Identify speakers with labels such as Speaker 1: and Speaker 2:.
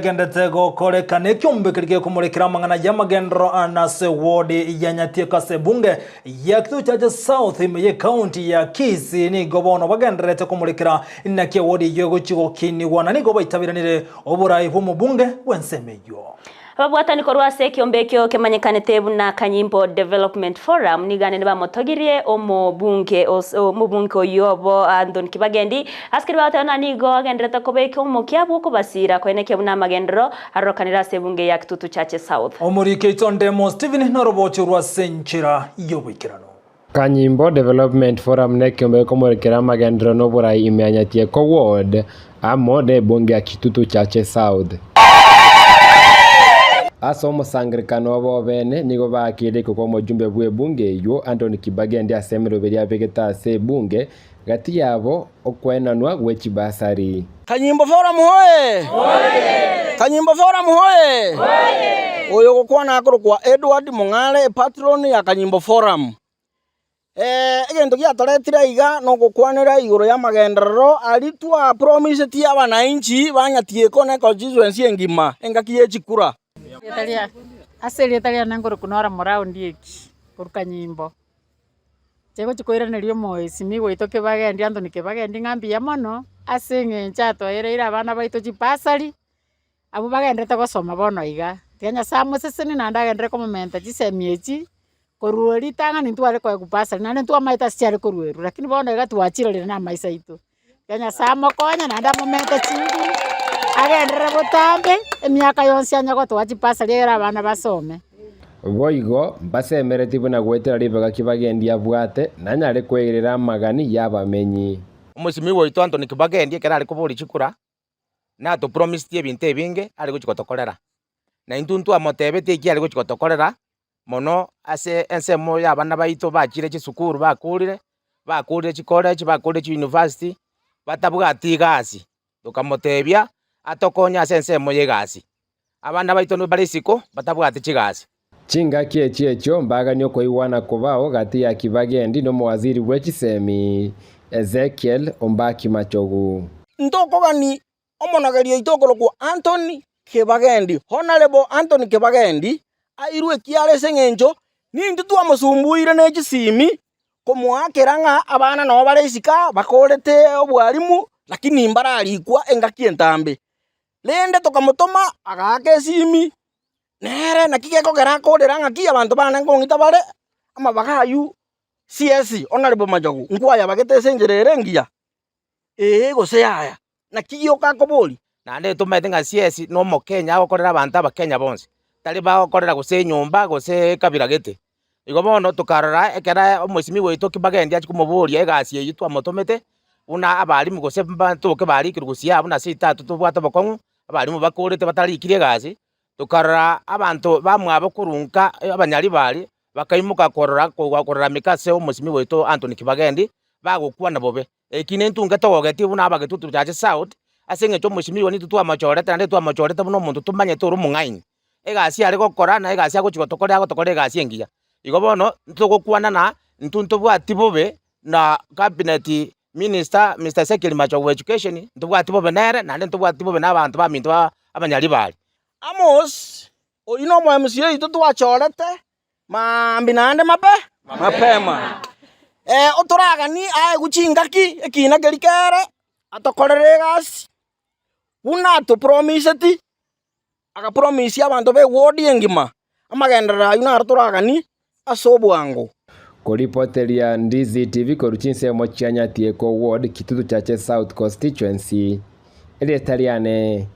Speaker 1: Gendete gokoreka nekyombe kirike kumurekera mangana ya magendro anase wodi ya Nyatyeka sebunge ya Kitutu South ye county ya Kisii ni gobono bagenderete kumurekera inake wodi yogo chigo kini wana ni goba itabiranire oburayi bw'omubunge wensemeyo
Speaker 2: Ababwatani korwase kyombekyo kemanyekanete buna Kanyimbo Development Forum nigane bamotogirie omubunge oyobo Anthony Kibagendi askiri batana nigo agendreta kobeke omukyabo kubasira kweneke buna magendro arokanira sebunge ya Kitutu South
Speaker 1: omurike itondemo Steven Norobocho rwasenchira yobikirano
Speaker 3: Kanyimbo Development Forum nekyombeke komurekera magendro n'oburayi Nyatyeka ward amode bunge ya Kitutu South Aso musangirikano wabo bene nigo bakire ko mujumbe bwe bunge yo Anthony Kibagendi asemero beria begeta se bunge gati yabo okwenanwa gwekibasari
Speaker 4: Kanyimbo Forum hoye hoye Kanyimbo Forum hoye hoye oyo gukwana akuru kwa Edward Mung'ale patron ya Kanyimbo Forum egento gyatoretire iga no gukwanira iguru ya magenderero aritwa promise ti abananchi banyatyeko ne constituency engima engakiye chikura
Speaker 5: Italia nangoro kunora moraundi eki kuruka nyimbo chego chikoiranĩrio moisimi gwito Kibagendi Anthony Kibagendi ng'ambi ya mono asenge nchato ereira abana baito chipasari abo bagendete gosoma bono iga tianya samo seseni na ndagendere komomenta chisemiechi koruori tang'ani ntware kwa kupasari nane ntwa maita siare korueru lakini bono iga twachirire na maisa itu tianya samo konya na ndamomenta chingu agendere botambe emyaka yonse anyago twachipasari era abana basome
Speaker 3: boigo basemereti buna gwetera ribega Kibagendi abwate nanyare kwegirira magani yabamenyi
Speaker 4: omusimi woito Anthony Kibagendi ekera ari kuburi chikura na to promise tie binte binge ari guchikotokorera na intuntu amotebete iki ari guchikotokorera mono ase ensemo ya abana baito bakire chisukuru bakurire chikoleji bakurire chi university batabwati gasi tukamotebia atokonya ase ensemo ye gasi abana baito no barisiko batabwati chigasi
Speaker 3: chingaki echo mbaganyo koiwana kubao gati ya Kibagendi no mwaziri w'ekisemi Ezekiel Ombaki Machogu
Speaker 4: ntokogani omonagerio itokoro kwa Anthony Kibagendi Honorable Anthony Kibagendi airwe kiare sengenjo nindi twamusumbuire n'ekisimi komwakera ng'a abana no baresika bakorete obwarimu lakini mbararikwa engaki entambe lende tokamutoma agake simi nere nakigeko gerakorera ng'aki abantu bana ngongita bare amabagayu CS Honorable Machogu nkwaya bagete senjerere ngia goseyaya nakiyo kakoboli nande tumete nga CS no mokenya agokorera abantu abakenya bonse tari bagokorera gose nyumba gose kabira gete igo bono tukarora ekera omusimi wito Kibagendi achikumuburia egasi eyi twamotomete una abarimu gose bantuke barikire gusia buna sita tutubwata bokong'u abarimu bakorete batarikire gasi tukarora abantu bamwabo kurunka abanyari bari bakaimuka korora mikase omusimi wito Anthony Kibagendi bagukwana bobe ekine ntunga togogeti buna abagetutu Kitutu South asenge cyo musimi woni tutwamachorete nande twamachorete buno muntu tumanye turu mung'aini egasi ari gokora na egasi agochigotokorera gotokora egasi engiya igo bono ntugukwana na ntuntu bwati bobe na cabinet minister Mr. Ezekiel Machogu education ntubwati bobe nere nande ntubwati bobe n'abantu bamintu abanyari bari Amos oyino mwa MCA itu twachorete mambi nande mapema oturaga ni aye guchingaki ekina gerikere atokorere gasi una to promise ti aga promise abantu be ward engima amagendera yuna arturaga ni asobwango
Speaker 3: Kuripoteria Ndizi TV koruchinse mochanya Nyatyeka ward Kitutu South constituency Elietariane